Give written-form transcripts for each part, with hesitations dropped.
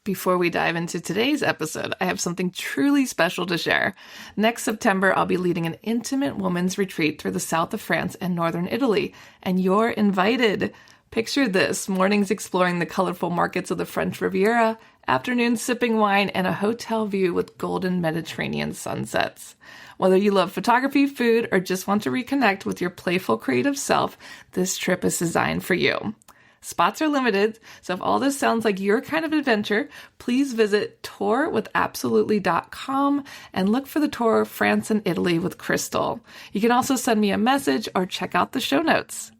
Before we dive into today's episode, I have something truly special to share. Next September, I'll be leading an intimate women's retreat through the south of France and northern Italy, and you're invited. Picture this: mornings exploring the colorful markets of the French Riviera, afternoons sipping wine, and a hotel view with golden Mediterranean sunsets. Whether you love photography, food, or just want to reconnect with your playful creative self, this trip is designed for you. Spots are limited, so if all this sounds like your kind of adventure, please visit tourwithabsolutely.com and look for the tour France and Italy with Crystal. You can also send me a message or check out the show notes.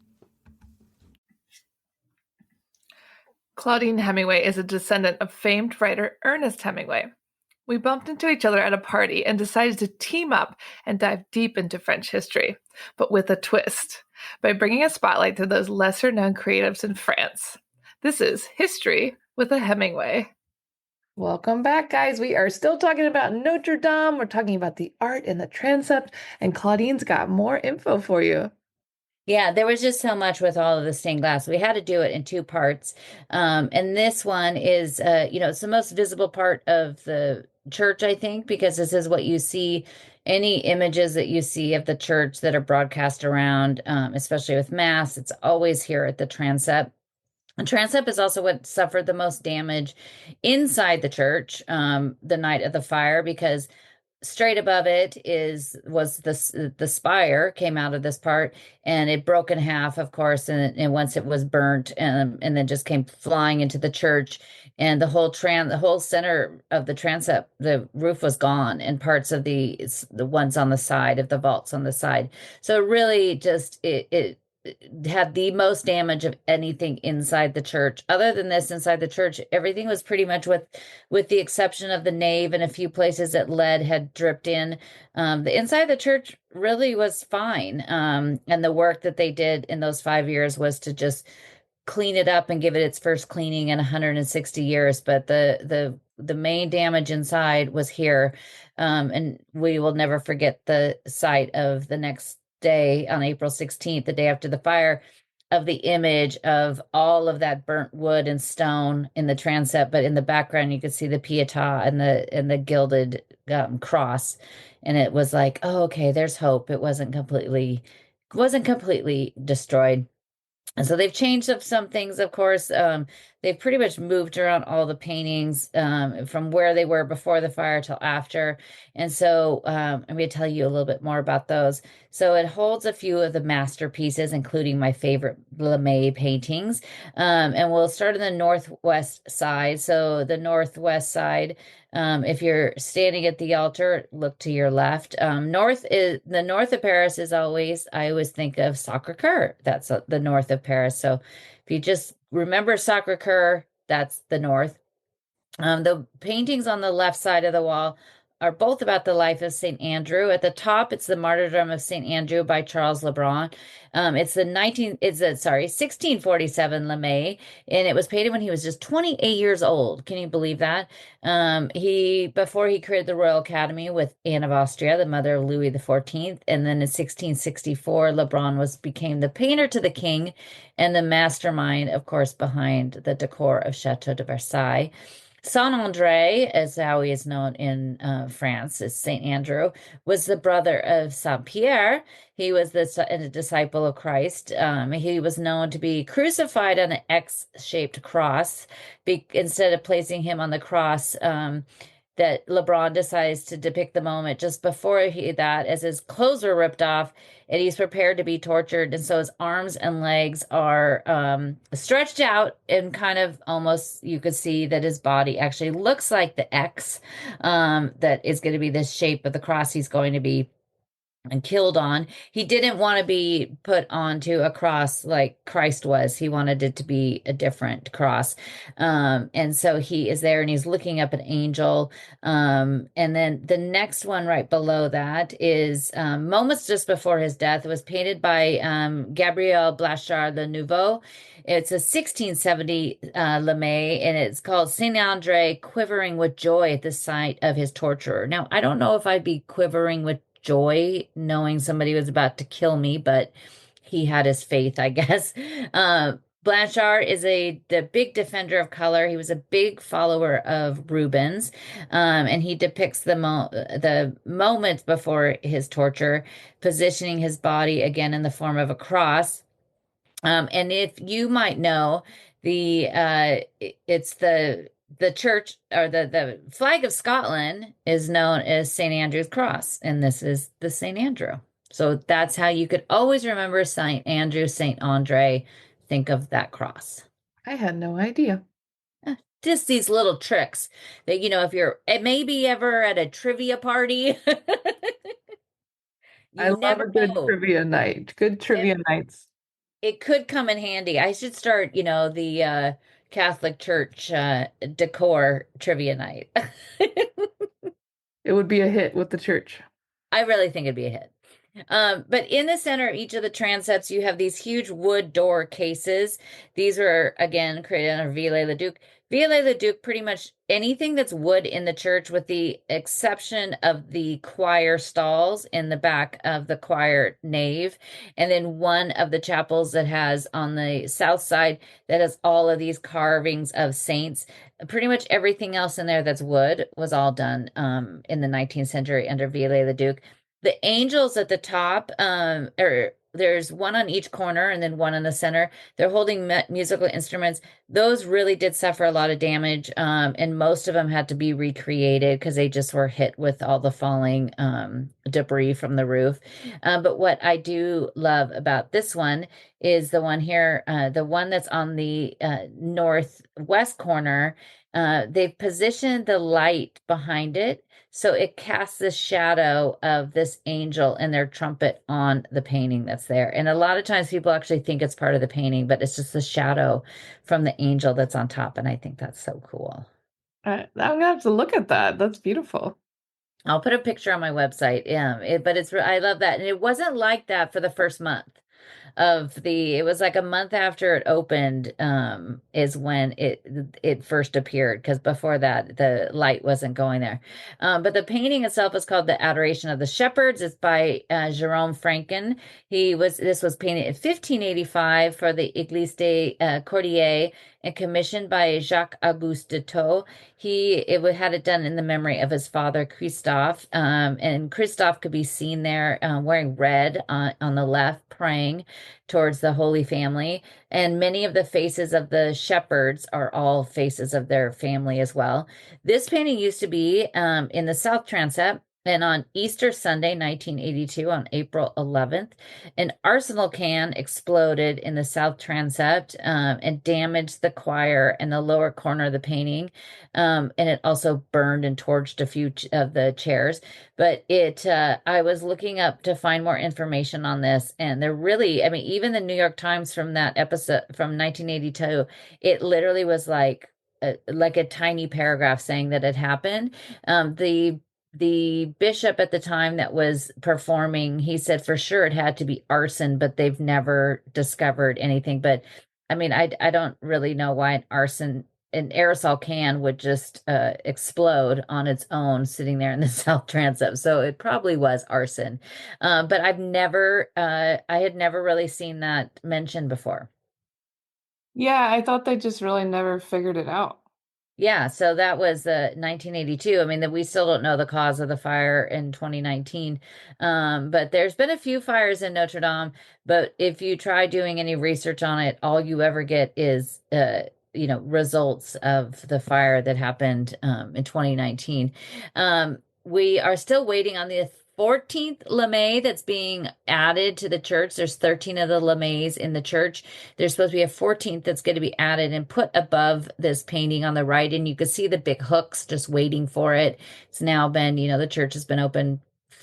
Claudine Hemingway is a descendant of famed writer Ernest Hemingway. We bumped into each other at a party and decided to team up and dive deep into French history, but with a twist, by bringing a spotlight to those lesser-known creatives in France. This is History with a Hemingway. Welcome back, guys. We are still talking about Notre Dame. We're talking about the art and the transept, and Claudine's got more info for you. Yeah, there was just so much with all of the stained glass. We had to do it in two parts. And this one is, it's the most visible part of the church, I think, because this is what you see. Any images that you see of the church that are broadcast around, especially with Mass, it's always here at the transept. And transept is also what suffered the most damage inside the church the night of the fire, because straight above it was the spire came out of this part, and it broke in half, of course, and once it was burnt, and then just came flying into the church, and the whole center of the transept, the roof was gone, and parts of the ones on the side of the vaults on the side. So it really just it had the most damage of anything inside the church. Other than this, inside the church, everything was pretty much, with the exception of the nave and a few places that lead had dripped in. The inside of the church really was fine. And the work that they did in those 5 years was to just clean it up and give it its first cleaning in 160 years. But the main damage inside was here. And we will never forget the sight of the next day on April 16th, the day after the fire, of the image of all of that burnt wood and stone in the transept, but in the background you could see the Pietà and the gilded cross, and it was like, oh, okay, there's hope. It wasn't completely destroyed. And so they've changed up some things, of course. They've pretty much moved around all the paintings from where they were before the fire till after. And so I'm going to tell you a little bit more about those. So it holds a few of the masterpieces, including my favorite Lemay paintings. And we'll start on the northwest side. So the northwest side, if you're standing at the altar, look to your left. The north of Paris is I always think of Sacré-Cœur. That's the north of Paris. So if you just remember Sacré-Cœur, that's the north. The paintings on the left side of the wall are both about the life of St. Andrew. At the top, it's the Martyrdom of St. Andrew by Charles Lebrun. It's 1647 Lemay, and it was painted when he was just 28 years old. Can you believe that? Before he created the Royal Academy with Anne of Austria, the mother of Louis XIV, and then in 1664, Lebrun became the painter to the king and the mastermind, of course, behind the decor of Chateau de Versailles. Saint Andre, as how he is known in France, as Saint Andrew, was the brother of Saint Pierre. He was a disciple of Christ. He was known to be crucified on an X-shaped cross. Instead of placing him on the cross, that Lebrun decides to depict the moment just before as his clothes were ripped off and he's prepared to be tortured. And so his arms and legs are stretched out, and kind of almost you could see that his body actually looks like the X that is going to be the shape of the cross he's going to be and killed on. He didn't want to be put onto a cross like Christ was. He wanted it to be a different cross. And so he is there and he's looking up an angel. And then the next one right below that is moments just before his death. It was painted by Gabriel Blachard Le Nouveau. It's a 1670 Lemay, and it's called Saint Andre quivering with joy at the sight of his torturer. Now, I don't know if I'd be quivering with joy knowing somebody was about to kill me, but he had his faith, I guess. But Blanchard is the big defender of color. He was a big follower of Rubens, and he depicts the moments before his torture, positioning his body again in the form of a cross. And if you might know, it's the church or the flag of Scotland is known as St. Andrew's Cross, and this is the St. Andrew. So that's how you could always remember St. Andrew, St. Andre. Think of that cross. I had no idea. Just these little tricks that, if you're maybe ever at a trivia party, I you love never a good know. trivia night. Good It, trivia nights. it could come in handy. I should start, the Catholic Church decor trivia night. It would be a hit with the church. I really think it'd be a hit. But in the center of each of the transepts, you have these huge wood door cases. These were, again, created under Viollet-le-Duc. Viollet-le-Duc, pretty much anything that's wood in the church, with the exception of the choir stalls in the back of the choir nave, and then one of the chapels that has on the south side that has all of these carvings of saints. Pretty much everything else in there that's wood was all done in the 19th century under Viollet-le-Duc. The angels at the top, there's one on each corner and then one in the center. They're holding musical instruments. Those really did suffer a lot of damage, and most of them had to be recreated because they just were hit with all the falling debris from the roof. But what I do love about this one is the one here, the one that's on the northwest corner. They've positioned the light behind it, so it casts this shadow of this angel and their trumpet on the painting that's there. And a lot of times people actually think it's part of the painting, but it's just the shadow from the angel that's on top. And I think that's so cool. I'm gonna have to look at that. That's beautiful. I'll put a picture on my website. But I love that. And it wasn't like that for the first month. It was like a month after it opened, is when it first appeared, because before that the light wasn't going there. But the painting itself is called The Adoration of the Shepherds. It's by Jerome Franken. This was painted in 1585 for the Église des Cordiers and commissioned by Jacques Auguste Detot. Had it done in the memory of his father Christophe, and Christophe could be seen there wearing red on the left, praying towards the Holy Family. And many of the faces of the shepherds are all faces of their family as well. This painting used to be in the South Transept. And on Easter Sunday, 1982, on April 11th, an arsenal can exploded in the South Transept and damaged the choir and the lower corner of the painting. And it also burned and torched a few of the chairs. But I was looking up to find more information on this, and they're really, I mean, even the New York Times from that episode from 1982, it literally was like a tiny paragraph saying that it happened. The bishop at the time that was performing, he said for sure it had to be arson, but they've never discovered anything. But I mean, I don't really know why an aerosol can would just explode on its own sitting there in the South Transept. So it probably was arson. But I had never really seen that mentioned before. Yeah, I thought they just really never figured it out. Yeah, so that was 1982. I mean, that we still don't know the cause of the fire in 2019. But there's been a few fires in Notre Dame, but if you try doing any research on it, all you ever get is results of the fire that happened in 2019. We are still waiting on the 14th LeMay that's being added to the church. There's 13 of the LeMays in the church. There's supposed to be a 14th that's going to be added and put above this painting on the right. And you can see the big hooks just waiting for it. It's now been, the church has been open,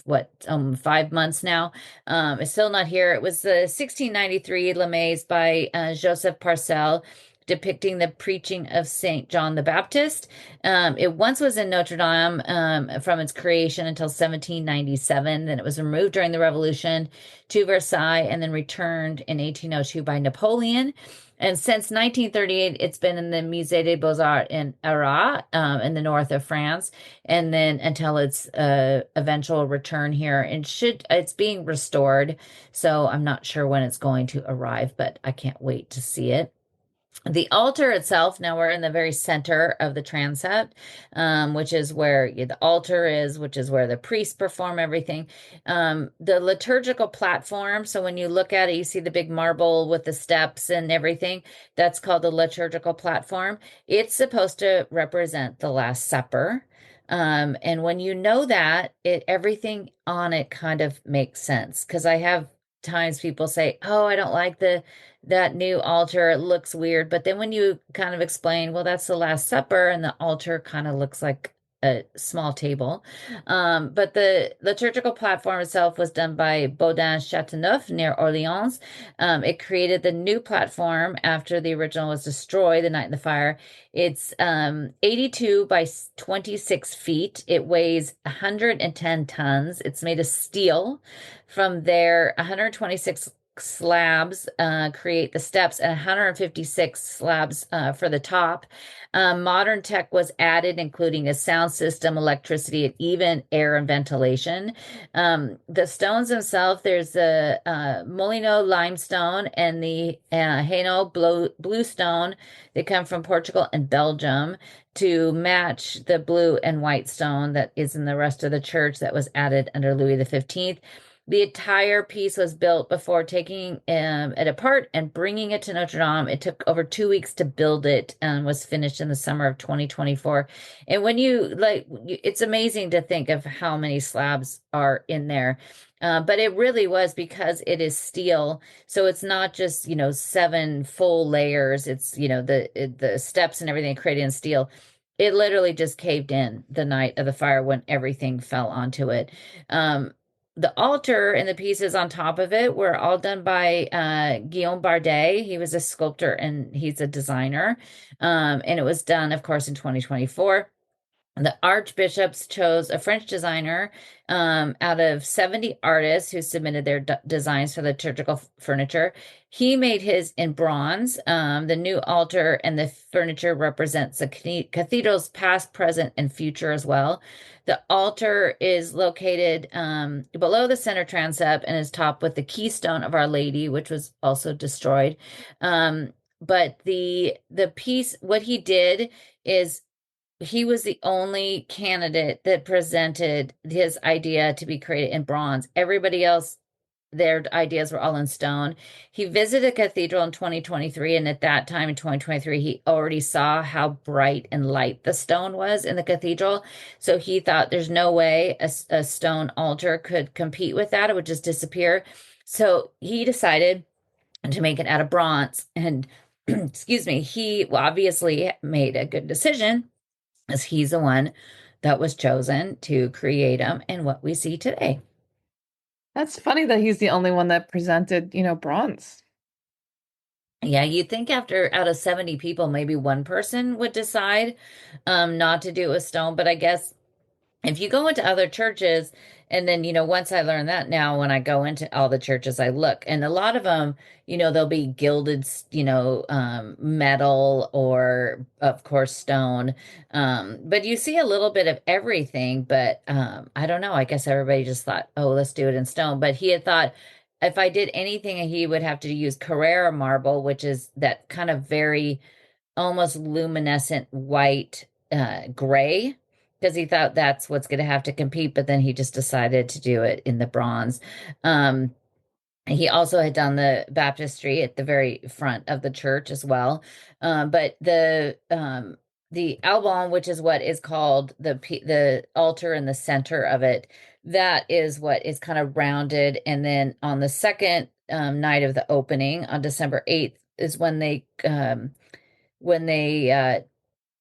5 months now. It's still not here. It was the 1693 LeMays by Joseph Parcel, depicting the preaching of Saint John the Baptist. It once was in Notre Dame from its creation until 1797. Then it was removed during the Revolution to Versailles and then returned in 1802 by Napoleon. And since 1938, it's been in the Musée des Beaux-Arts in Arras, in the north of France, and then until its eventual return here. And it's being restored, so I'm not sure when it's going to arrive, but I can't wait to see it. The altar itself, now we're in the very center of the transept, which is where the altar is, which is where the priests perform everything. The liturgical platform, so when you look at it, you see the big marble with the steps and everything. That's called the liturgical platform. It's supposed to represent the Last Supper. And when you know that, everything on it kind of makes sense. Because I have times people say, "Oh, I don't like the that new altar, it looks weird." But then when you kind of explain, well, that's the Last Supper, and the altar kind of looks like a small table. But the liturgical platform itself was done by Baudin Chateauneuf near Orleans. It created the new platform after the original was destroyed the night of the fire. It's 82 by 26 feet. It weighs 110 tons. It's made of steel. From there, 126 slabs create the steps and 156 slabs for the top. Modern tech was added, including a sound system, electricity, and even air and ventilation. The stones themselves, there's the Molino limestone and the Hainaut blue stone. They come from Portugal and Belgium to match the blue and white stone that is in the rest of the church that was added under Louis the 15th. The entire piece was built before taking it apart and bringing it to Notre Dame. It took over 2 weeks to build it and was finished in the summer of 2024. And when it's amazing to think of how many slabs are in there. But it really was because it is steel. So it's not just, seven full layers. It's, the steps and everything created in steel. It literally just caved in the night of the fire when everything fell onto it. The altar and the pieces on top of it were all done by Guillaume Bardet. He was a sculptor and he's a designer. And it was done, of course, in 2024. The archbishops chose a French designer out of 70 artists who submitted their designs for liturgical furniture. He made his in bronze. The new altar and the furniture represents the cathedral's past, present, and future as well. The altar is located below the center transept and is topped with the keystone of Our Lady, which was also destroyed. But the piece, what he did is he was the only candidate that presented his idea to be created in bronze. Everybody else, their ideas were all in stone. He visited a cathedral in 2023, and at that time in 2023, he already saw how bright and light the stone was in the cathedral. So he thought there's no way a stone altar could compete with that. It would just disappear. So he decided to make it out of bronze. And excuse me, he obviously made a good decision as he's the one that was chosen to create them and what we see today. That's funny that he's the only one that presented, bronze. Yeah, you'd think after out of 70 people, maybe one person would decide not to do it with stone. But I guess if you go into other churches, and then, once I learned that now, when I go into all the churches, I look, and a lot of them, they'll be gilded, metal or, of course, stone. But you see a little bit of everything. But I don't know. I guess everybody just thought, oh, let's do it in stone. But he had thought if I did anything, he would have to use Carrara marble, which is that kind of very almost luminescent white gray, because he thought that's what's going to have to compete, but then he just decided to do it in the bronze. Um, he also had done the baptistry at the very front of the church as well. But the album, which is what is called the altar in the center of it, that is what is kind of rounded. And then on the second night of the opening on December 8th is when they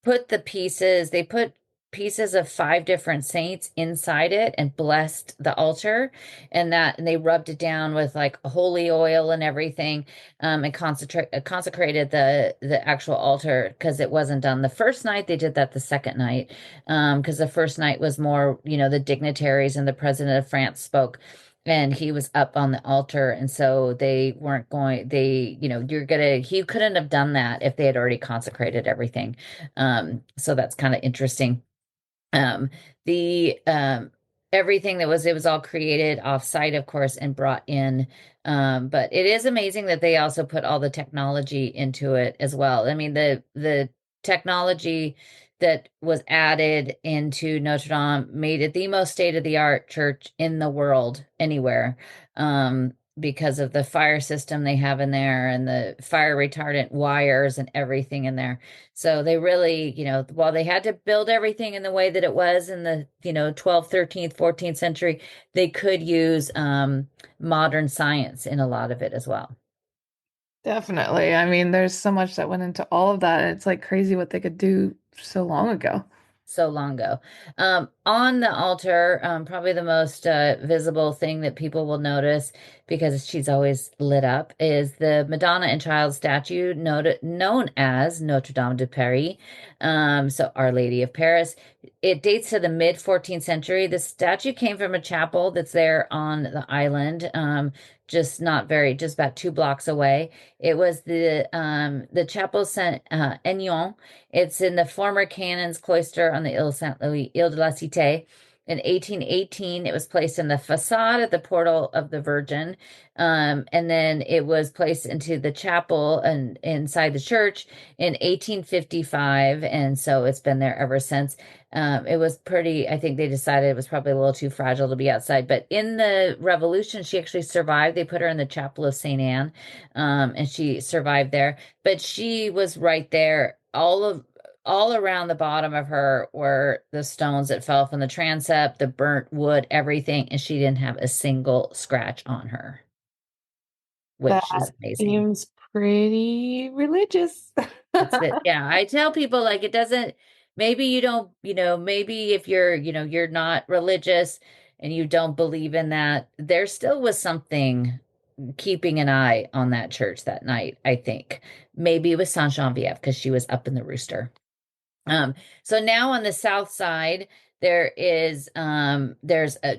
they put pieces of five different saints inside it and blessed the altar, and they rubbed it down with like holy oil and everything, and consecrated the actual altar, because it wasn't done the first night. They did that the second night, because the first night was more, the dignitaries and the president of France spoke, and he was up on the altar, and so they weren't going they he couldn't have done that if they had already consecrated everything. So that's kind of interesting. um the everything it was all created off-site, of course, and brought in. But it is amazing that they also put all the technology into it as well. I mean, the technology that was added into Notre Dame made it the most state-of-the-art church in the world anywhere. Because of the fire system they have in there and the fire retardant wires and everything in there. So they really, while they had to build everything in the way that it was in the, 12th, 13th, 14th century, they could use modern science in a lot of it as well. Definitely. I mean, there's so much that went into all of that. It's like crazy what they could do so long ago. So long ago. On the altar, probably the most visible thing that people will notice because she's always lit up is the Madonna and Child statue known as Notre Dame de Paris. So Our Lady of Paris. It dates to the mid 14th century. The statue came from a chapel that's there on the island, just about 2 blocks away. It was the chapel Saint Aignan. It's in the former canon's cloister on the Ile Saint Louis, Ile de la Cité. In 1818, it was placed in the facade at the portal of the Virgin. And then it was placed into the chapel and inside the church in 1855. And so it's been there ever since. It was pretty, I think they decided it was probably a little too fragile to be outside. But in the Revolution, she actually survived. They put her in the chapel of St. Anne, and she survived there. But she was right there. All around the bottom of her were the stones that fell from the transept, the burnt wood, everything, and she didn't have a single scratch on her, That which is amazing. seems pretty religious. It's that, yeah, I tell people like it doesn't, maybe you don't, maybe if you're not religious and you don't believe in that, there still was something keeping an eye on that church that night, I think. Maybe it was Saint Geneviève because she was up in the rooster. Um, so now on the south side, there's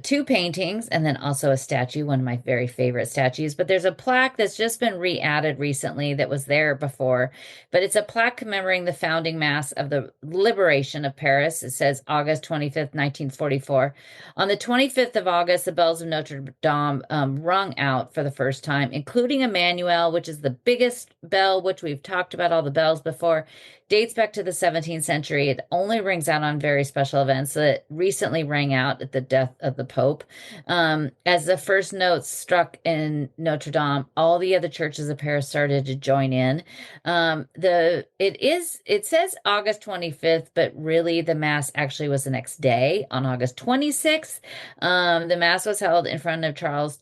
two paintings and then also a statue, one of my very favorite statues. But there's a plaque that's just been re-added recently that was there before, but it's a plaque commemorating the founding mass of the liberation of Paris. It says August 25th, 1944. On the 25th of August, the bells of Notre Dame rung out for the first time, including Emmanuel, which is the biggest bell, which we've talked about all the bells before, dates back to the 17th century. It only rings out on very special events. So it recently rang out at the death of the Pope. As the first notes struck in Notre Dame, all the other churches of Paris started to join in. It says August 25th, but really the mass actually was the next day on August 26th. The mass was held in front of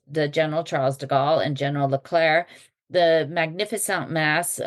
the General Charles de Gaulle and General Leclerc. The Magnificent Mass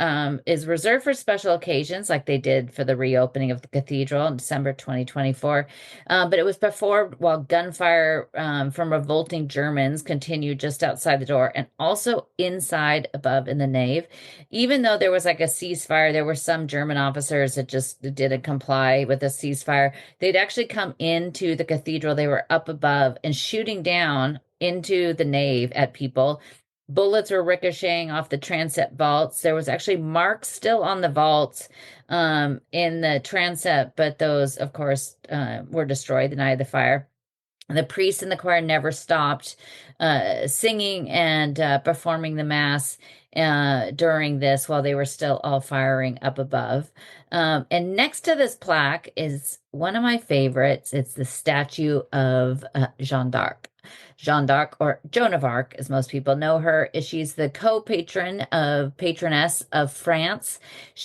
is reserved for special occasions, like they did for the reopening of the cathedral in December 2024. But it was performed while gunfire from revolting Germans continued just outside the door and also inside above in the nave. Even though there was like a ceasefire, there were some German officers that just didn't comply with the ceasefire. They'd actually come into the cathedral, they were up above and shooting down into the nave at people. Bullets were ricocheting off the transept vaults. There was actually marks still on the vaults in the transept, but those, of course, were destroyed the night of the fire. The priest and the choir never stopped singing and performing the mass during this while they were still all firing up above. And next to this plaque is one of my favorites. It's the statue of Jeanne d'Arc. Jeanne d'Arc, or Joan of Arc, as most people know her, is she's the patroness of France.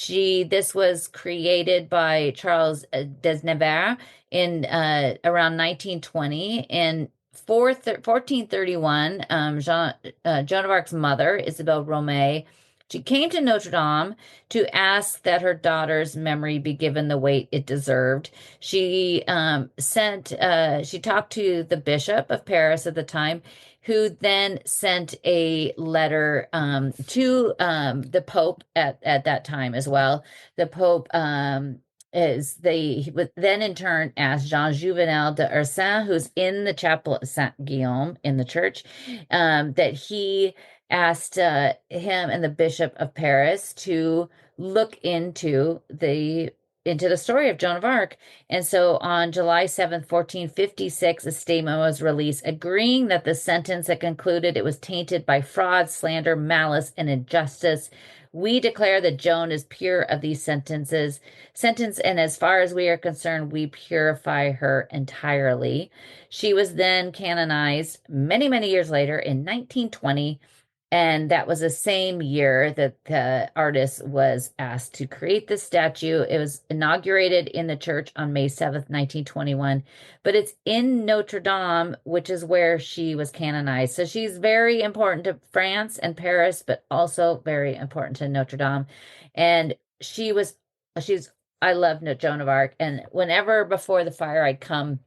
This was created by Charles Desnevers in around 1920. In 1431, Joan of Arc's mother, Isabelle Romay, she came to Notre Dame to ask that her daughter's memory be given the weight it deserved. She talked to the Bishop of Paris at the time, who then sent a letter to the Pope at that time as well. The Pope he would then in turn ask Jean Juvenal de Ursin, who's in the chapel of Saint Guillaume in the church, that he asked him and the Bishop of Paris to look into the into the story of Joan of Arc. And so on July 7th, 1456, a statement was released agreeing that the sentence had concluded it was tainted by fraud, slander, malice, and injustice. We declare that Joan is pure of these sentence, and as far as we are concerned, we purify her entirely. She was then canonized many, many years later in 1920. And that was the same year that the artist was asked to create the statue. It was inaugurated in the church on May 7th, 1921, but it's in Notre Dame, which is where she was canonized. So she's very important to France and Paris, but also very important to Notre Dame. And she's, I love Joan of Arc. And whenever before the fire I'd come,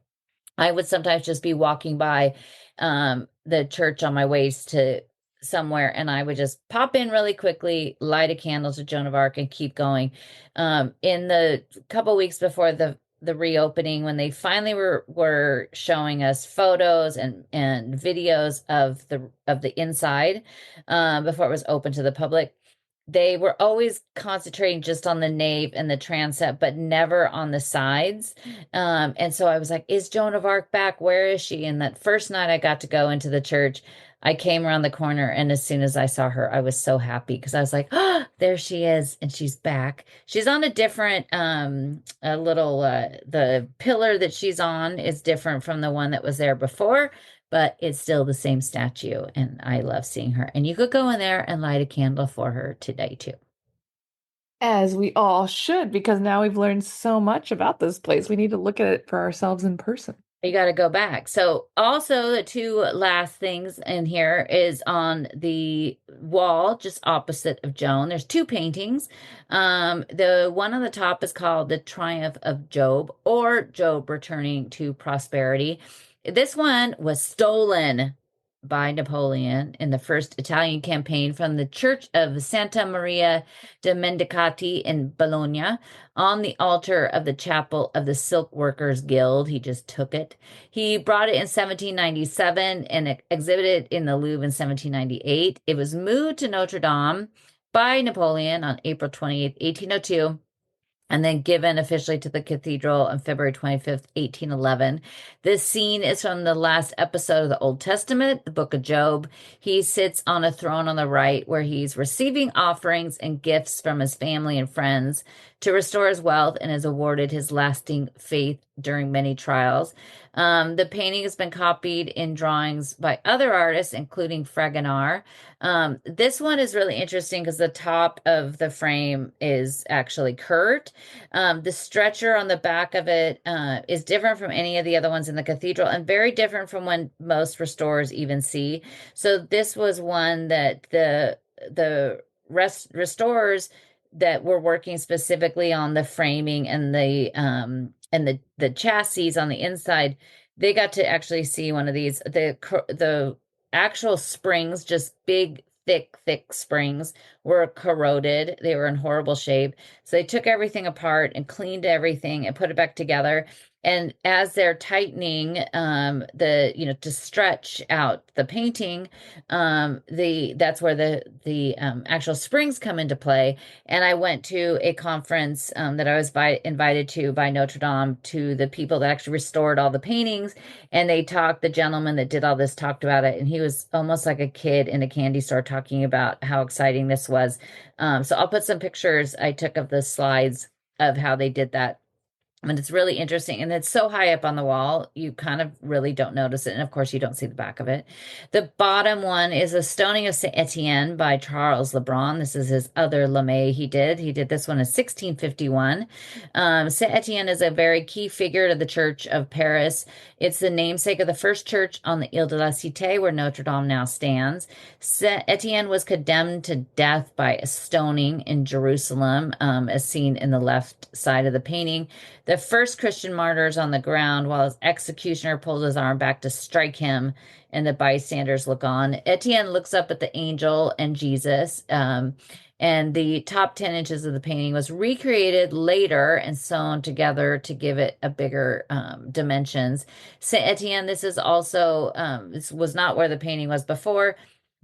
I would sometimes just be walking by the church on my ways to somewhere, and I would just pop in really quickly, light a candle to Joan of Arc, and keep going. In the couple weeks before the reopening, when they finally were showing us photos and videos of the inside before it was open to the public, they were always concentrating just on the nave and the transept, but never on the sides. And so I was like, is Joan of Arc back? Where is she? And that first night I got to go into the church, I came around the corner, and as soon as I saw her, I was so happy because I was like, oh, there she is, and she's back. She's on a different a little the pillar that she's on is different from the one that was there before, but it's still the same statue, and I love seeing her. And you could go in there and light a candle for her today too. As we all should, because now we've learned so much about this place. We need to look at it for ourselves in person. You got to go back. So also the two last things in here is on the wall just opposite of Joan. There's two paintings. The one on the top is called The Triumph of Job, or Job Returning to Prosperity. This one was stolen by Napoleon in the first Italian campaign from the Church of Santa Maria de Mendicati in Bologna on the altar of the chapel of the Silk Workers Guild. He just took it. He brought it in 1797 and exhibited in the Louvre in 1798. It was moved to Notre Dame by Napoleon on April 28th, 1802, and then given officially to the cathedral on February 25th, 1811. This scene is from the last episode of the Old Testament, the book of Job. He sits on a throne on the right where he's receiving offerings and gifts from his family and friends to restore his wealth, and is awarded his lasting faith during many trials. The painting has been copied in drawings by other artists, including Fragonard. This one is really interesting because the top of the frame is actually curved. The stretcher on the back of it is different from any of the other ones in the cathedral, and very different from when most restorers even see. So this was one that the restorers that were working specifically on the framing and the chassis on the inside, they got to actually see one of these. The actual springs, just big, thick springs, were corroded. They were in horrible shape. So they took everything apart and cleaned everything and put it back together. And as they're tightening to stretch out the painting, that's where the actual springs come into play. And I went to a conference that I was invited to by Notre Dame, to the people that actually restored all the paintings. And the gentleman that did all this talked about it. And he was almost like a kid in a candy store talking about how exciting this was. So I'll put some pictures I took of the slides of how they did that. And it's really interesting. And it's so high up on the wall, you kind of really don't notice it. And of course, you don't see the back of it. The bottom one is a stoning of Saint Etienne by Charles Lebrun. This is his other Lamé he did. He did this one in 1651. Saint Etienne is a very key figure to the Church of Paris. It's the namesake of the first church on the Ile de la Cité, where Notre Dame now stands. Saint Etienne was condemned to death by a stoning in Jerusalem, as seen in the left side of the painting. The first Christian martyrs on the ground, while his executioner pulls his arm back to strike him, and the bystanders look on. Etienne looks up at the angel and Jesus, and the top 10 inches of the painting was recreated later and sewn together to give it a bigger dimensions. Saint Etienne, this is also, this was not where the painting was before,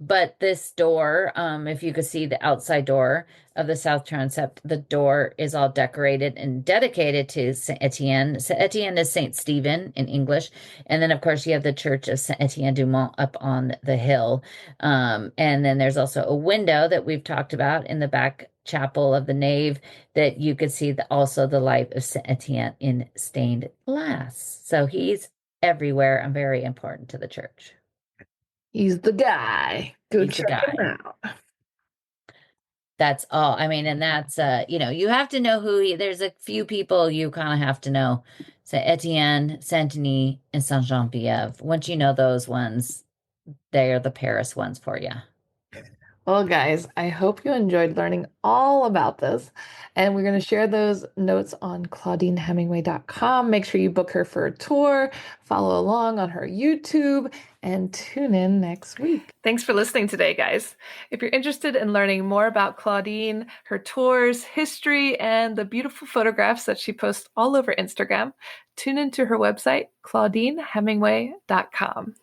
But this door, if you could see the outside door of the South Transept, the door is all decorated and dedicated to Saint Etienne. Saint Etienne is Saint Stephen in English. And then, of course, you have the Church of Saint Etienne du Mont up on the hill. And then there's also a window that we've talked about in the back chapel of the nave that you could see also the life of Saint Etienne in stained glass. So he's everywhere and very important to the church. He's the guy. Go He's the check him guy. out. That's all. I mean, and that's you have to know there's a few people you kind of have to know. Saint Etienne, Saint Denis, and Saint Geneviève. Once you know those ones, they are the Paris ones for you. Well, guys, I hope you enjoyed learning all about this. And we're going to share those notes on ClaudineHemingway.com. Make sure you book her for a tour, follow along on her YouTube, and tune in next week. Thanks for listening today, guys. If you're interested in learning more about Claudine, her tours, history, and the beautiful photographs that she posts all over Instagram, tune into her website, ClaudineHemingway.com.